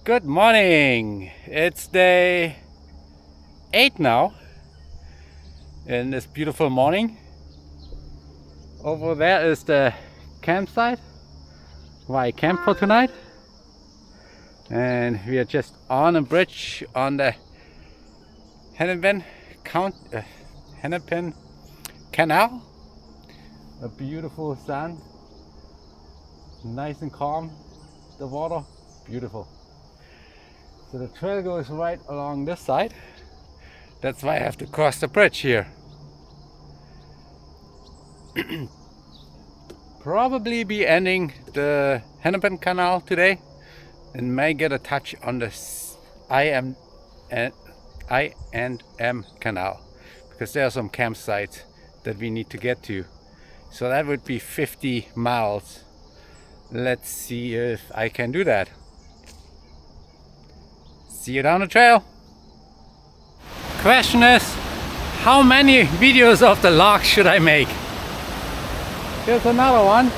Good morning. It's day 8 now in this beautiful morning. Over there is the campsite where I camp for tonight. And we are just on a bridge on the Hennepin Canal. A beautiful sun, nice and calm, the water, beautiful. So the trail goes right along this side. That's why I have to cross the bridge here. Probably be ending the Hennepin Canal today and may get a touch on the I&M Canal because there are some campsites that we need to get to. So that would be 50 miles. Let's see if I can do that. See you down the trail. Question is, how many videos of the logs should I make? Here's another one.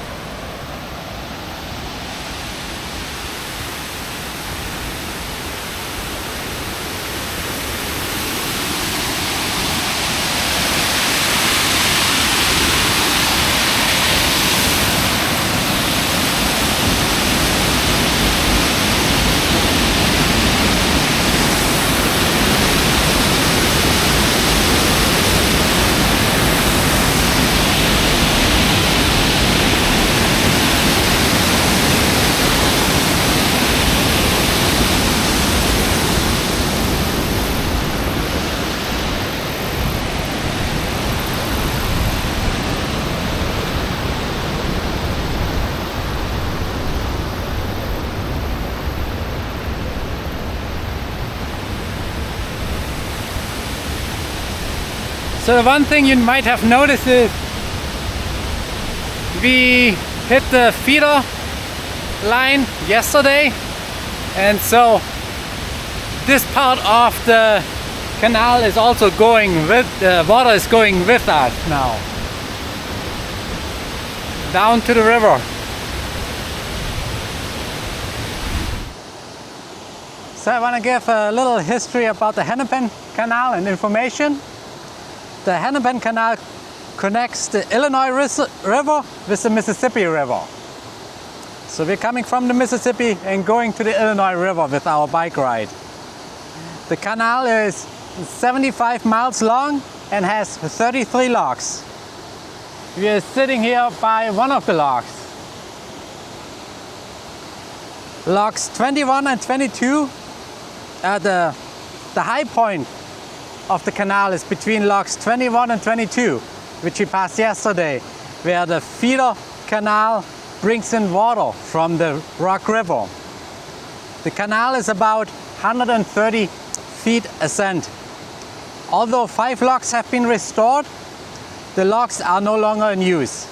So the one thing you might have noticed is we hit the feeder line yesterday, and so this part of the canal is also going with, the water is going with us now down to the river. So I want to give a little history about the Hennepin Canal and information. The Hennepin Canal connects the Illinois River with the Mississippi River. So we're coming from the Mississippi and going to the Illinois River with our bike ride. The canal is 75 miles long and has 33 locks. We are sitting here by one of the locks. Locks 21 and 22 at the high point of the canal is between locks 21 and 22, which we passed yesterday, where the feeder canal brings in water from the Rock River. The canal is about 130 feet ascent. Although 5 locks have been restored, the locks are no longer in use.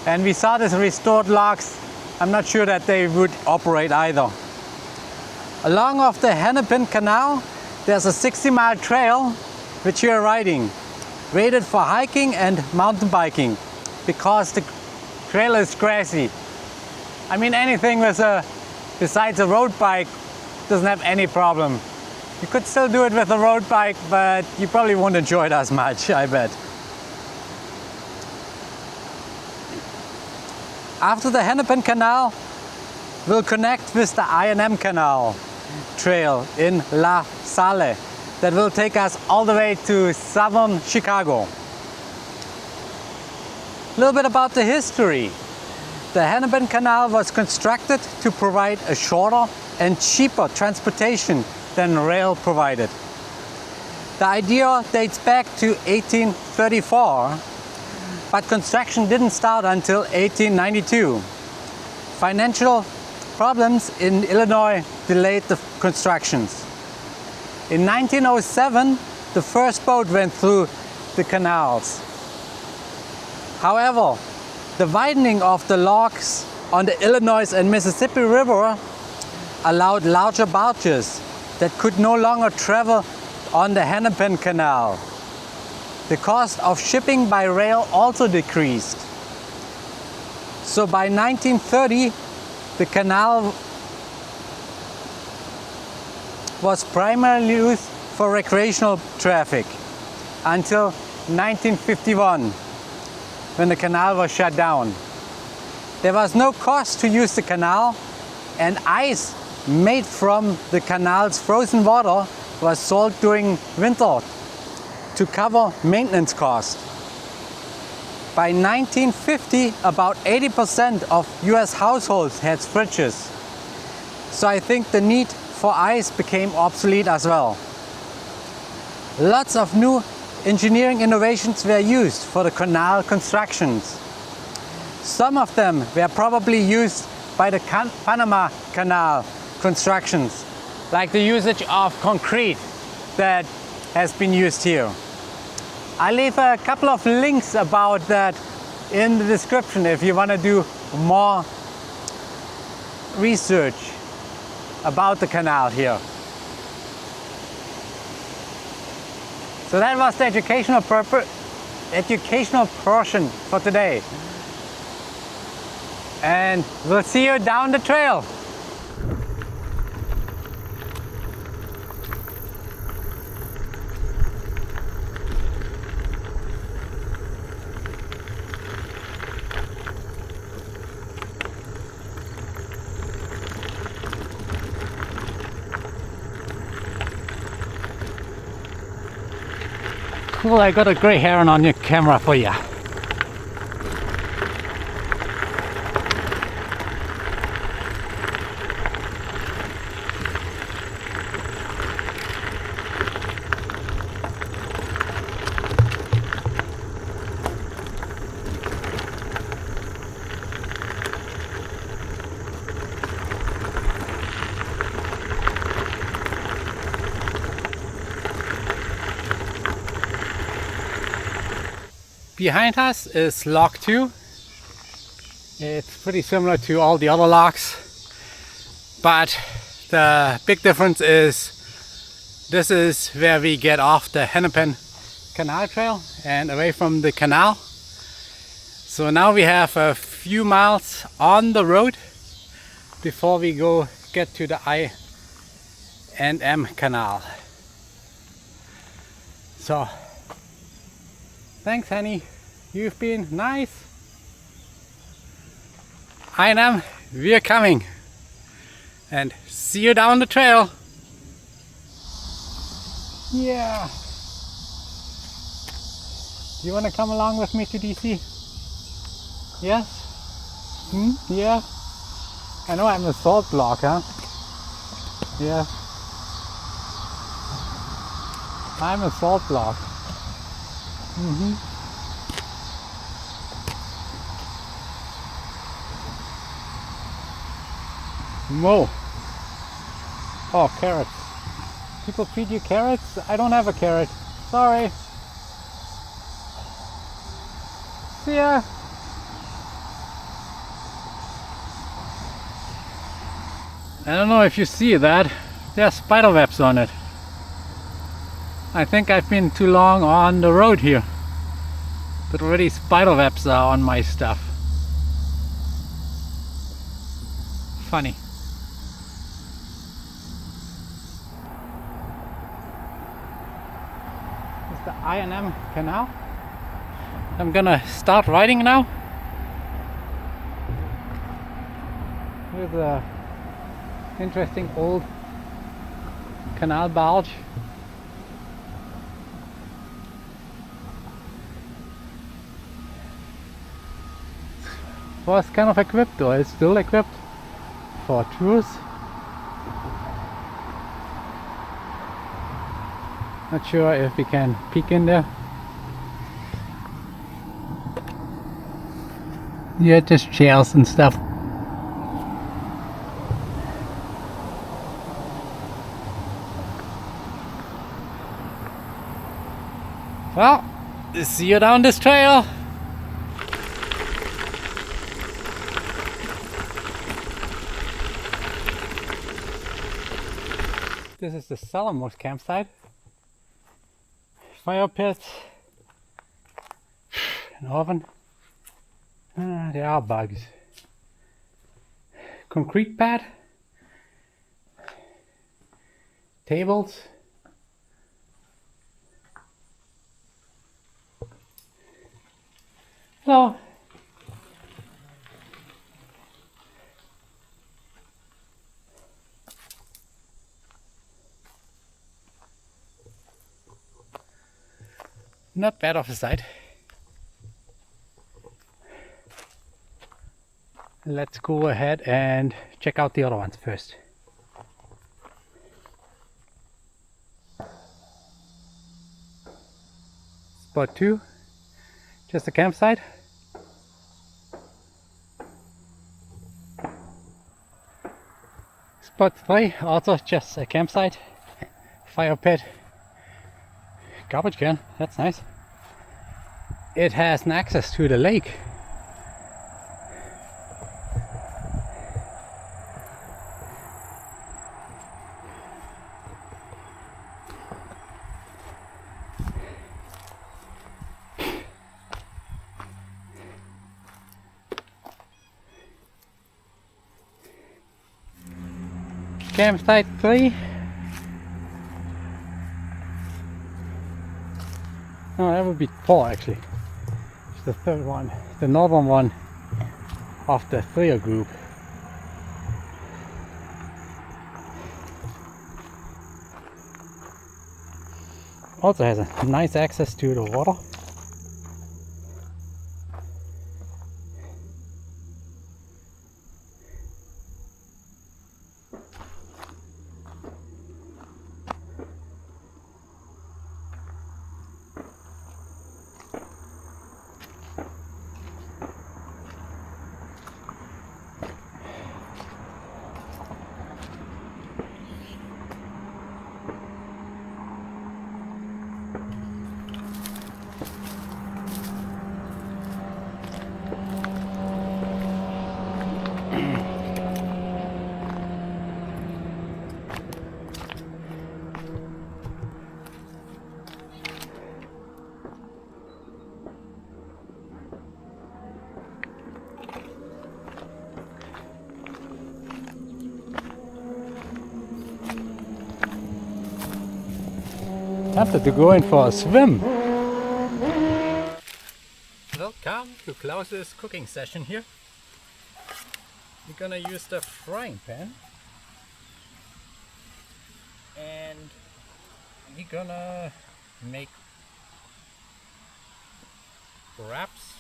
And we saw these restored locks. I'm not sure that they would operate either. Along of the Hennepin Canal, there's a 60-mile trail which you are riding, rated for hiking and mountain biking because the trail is grassy. I mean, anything with besides a road bike doesn't have any problem. You could still do it with a road bike, but you probably won't enjoy it as much, I bet. After the Hennepin Canal, we'll connect with the I&M Canal trail in La Salle that will take us all the way to southern Chicago. A little bit about the history. The Hennepin Canal was constructed to provide a shorter and cheaper transportation than rail provided. The idea dates back to 1834, but construction didn't start until 1892. Financial problems in Illinois delayed the constructions. In 1907, the first boat went through the canals. However, the widening of the locks on the Illinois and Mississippi River allowed larger barges that could no longer travel on the Hennepin Canal. The cost of shipping by rail also decreased. So by 1930, the canal was primarily used for recreational traffic until 1951, when the canal was shut down. There was no cost to use the canal, and ice made from the canal's frozen water was sold during winter to cover maintenance costs. By 1950, about 80% of US households had fridges. So I think the need for ice became obsolete as well. Lots of new engineering innovations were used for the canal constructions. Some of them were probably used by the Panama Canal constructions, like the usage of concrete that has been used here. I'll leave a couple of links about that in the description if you want to do more research about the canal here. So that was the educational portion for today. And we'll see you down the trail. Cool, I got a gray heron on your camera for you. Behind us is lock 2. It's pretty similar to all the other locks, but the big difference is this is where we get off the Hennepin Canal Trail and away from the canal. So now we have a few miles on the road before we get to the I&M Canal. So thanks, Henny. You've been nice. I&M, we're coming. And see you down the trail. Yeah. Do you want to come along with me to DC? Yes? Yeah? I know I'm a salt block, huh? Yeah. I'm a salt block. Whoa. Oh, carrots. People feed you carrots? I don't have a carrot. Sorry. See ya. I don't know if you see that. There are spider webs on it. I think I've been too long on the road here, but already spider webs are on my stuff. Funny. This is the I&M Canal. I'm gonna start riding now. Here's a interesting old canal barge. Was kind of equipped, or it's still equipped for tours. Not sure if we can peek in there. Yeah, just chairs and stuff. Well, see you down this trail. This is the Salamose campsite. Fire pit, an oven. There are bugs. Concrete pad. tables. Hello. Not bad off the side. Let's go ahead and check out the other ones first. Spot 2, just a campsite. Spot 3, also just a campsite. Fire pit. Garbage can, that's nice. It has an access to the lake. Campsite 3. No, that would be 4 actually. It's the third one, the northern one of the 3 group. Also has a nice access to the water. Tempted to go in for a swim. Welcome to Klaus's cooking session here. We're gonna use the frying pan and we're gonna make wraps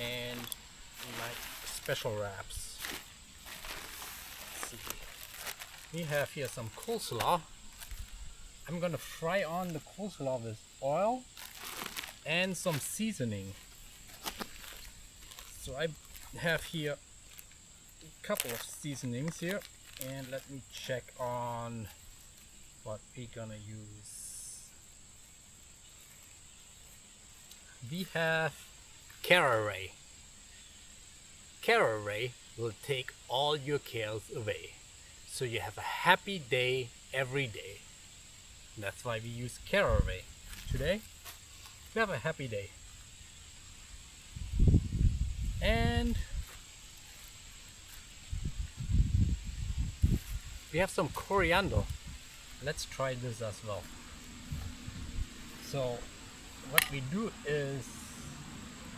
and like special wraps. Let's see. We have here some coleslaw. I'm gonna fry on the coleslaw with oil and some seasoning. So I have here a couple of seasonings here, and let me check on what we're gonna use. We have caraway. Caraway will take all your cares away, so you have a happy day every day. That's why we use caraway. Today we have a happy day. And we have some coriander. Let's try this as well. So what we do is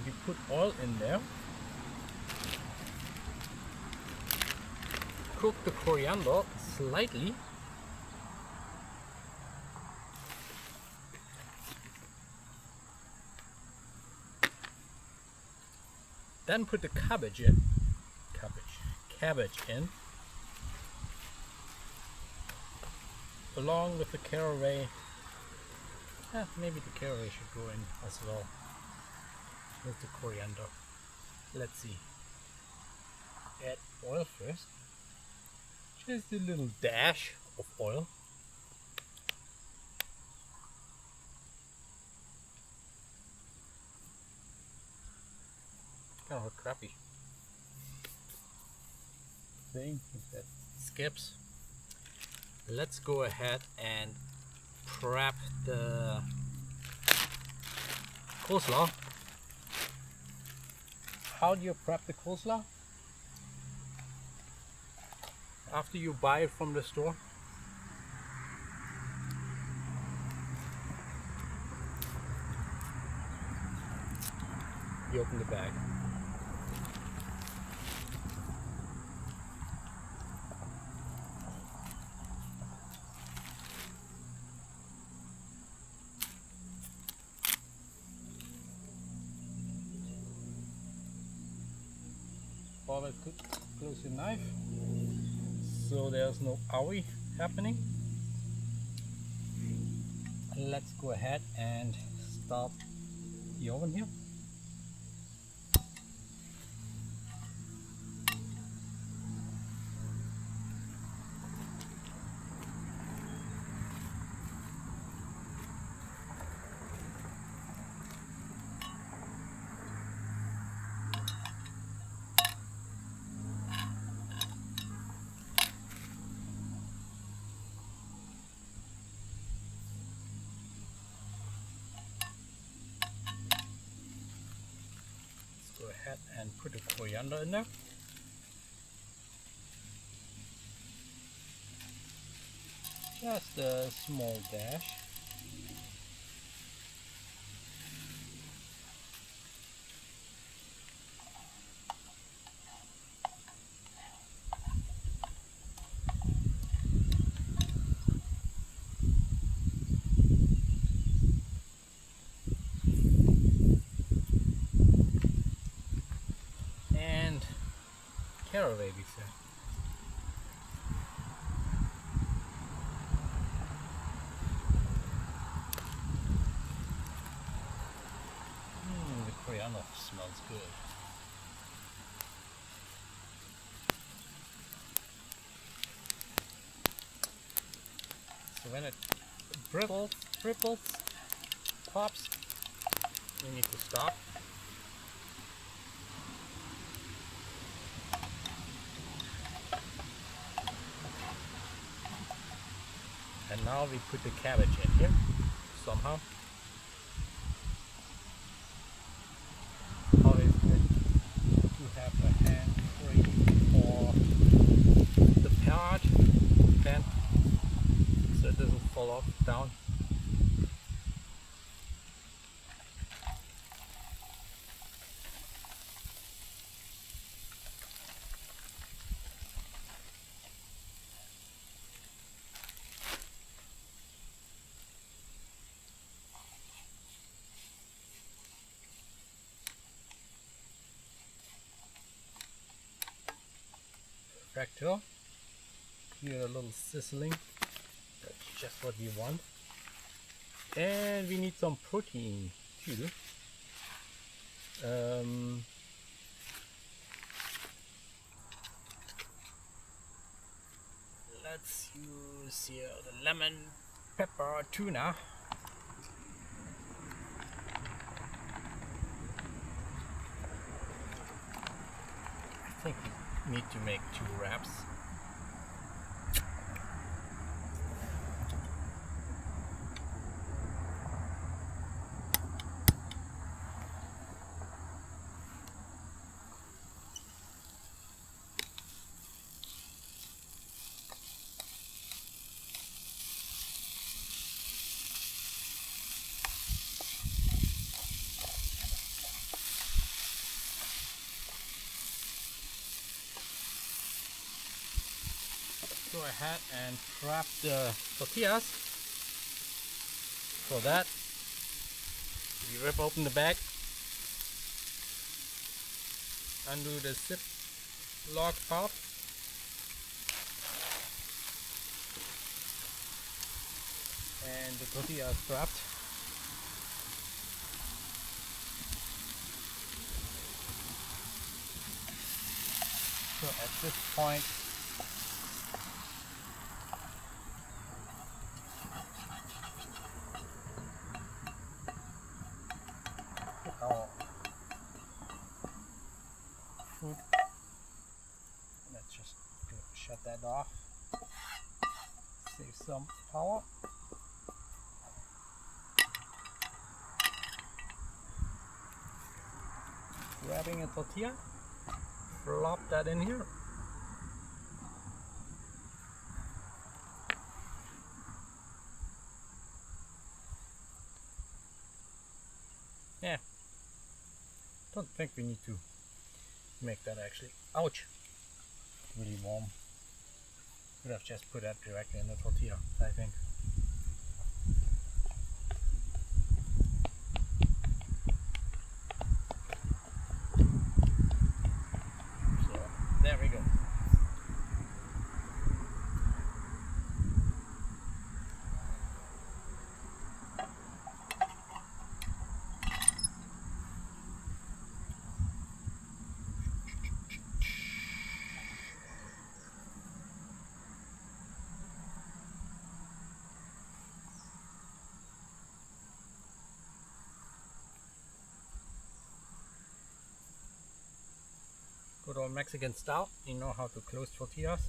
we put oil in there, cook the coriander slightly, then put the cabbage in, cabbage in, along with the caraway. Maybe the caraway should go in as well with the coriander. Let's see. Add oil first. Just a little dash of oil. Kind of a crappy thing that skips. Let's go ahead and prep the coleslaw. How do you prep the coleslaw? after you buy it from the store. You open the bag. Always close your knife so there's no owie happening. Let's go ahead and start the oven here. Go ahead and put the coriander in there. Just a small dash. Caraway, we said. The coriander smells good. So when it ripples, pops, we need to stop. And now we put the cabbage in here somehow. Always good to have a hand free for the part then, so it doesn't fall off down. Fractal. Here a little sizzling. That's just what we want. And we need some protein too. Let's use here the lemon pepper tuna. I think we need to make 2 wraps. Go ahead and wrap the tortillas. For that, we rip open the bag, undo the zip lock part, and the tortilla is wrapped. So at this point, our food. Let's just shut that off. Save some power. Grabbing a tortilla, flop that in here. Yeah. Don't think we need to make that actually. Ouch. Really warm. Could have just put that directly in the tortilla, I think. So, there we go. Good old Mexican style. You know how to close tortillas.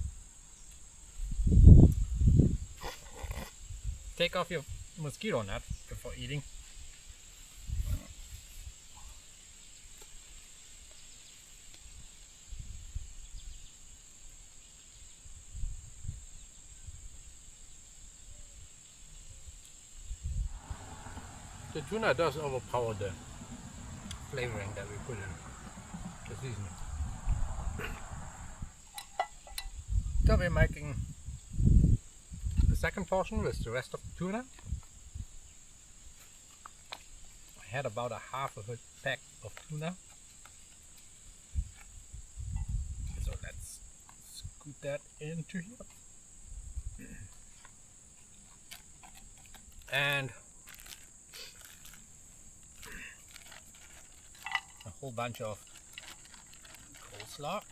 Take off your mosquito net before eating. The tuna does overpower the flavoring that we put in the seasoning. So we're making the second portion with the rest of the tuna. I had about a half of a pack of tuna. So let's scoot that into here. And a whole bunch of coleslaw.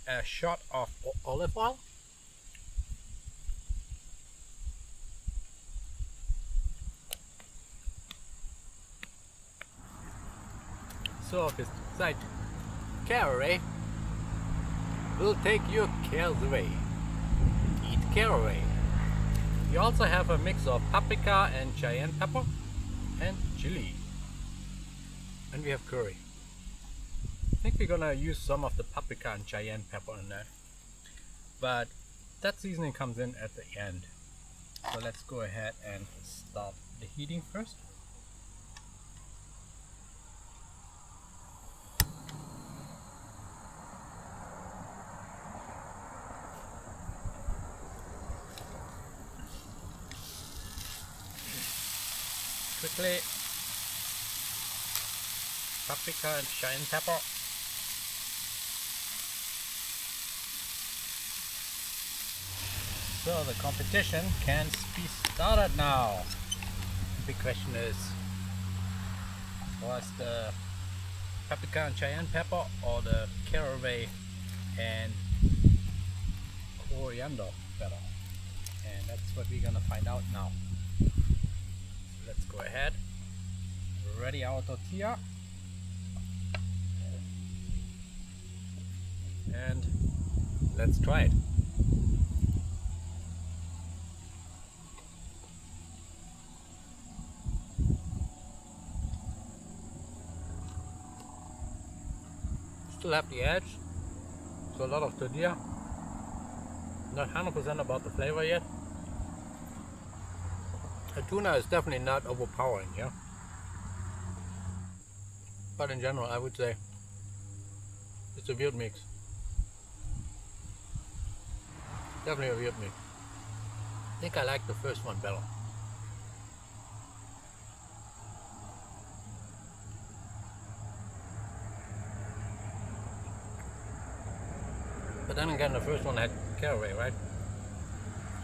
A shot of olive oil. So beside caraway will take your cares away. Eat caraway. We also have a mix of paprika and cayenne pepper and chili. And we have curry. I think we're gonna use some of the paprika and cayenne pepper in that. But that seasoning comes in at the end. So let's go ahead and start the heating first. Quickly, paprika and cayenne pepper. So the competition can be started now. The big question is, was the paprika and cayenne pepper or the caraway and coriander better? And that's what we're gonna find out now. So let's go ahead, ready our tortilla, and let's try it. Still have the edge, so a lot of tortilla. Not 100% about the flavor yet. The tuna is definitely not overpowering, yeah. But in general, I would say it's a weird mix. Definitely a weird mix. I think I like the first one better. But then again, the first one had caraway, right?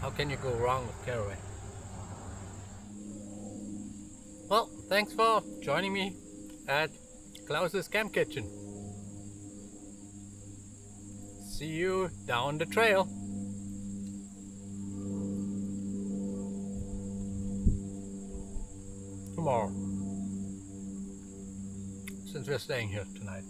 How can you go wrong with caraway? Well, thanks for joining me at Klaus's Camp Kitchen. See you down the trail. Tomorrow. Since we're staying here tonight.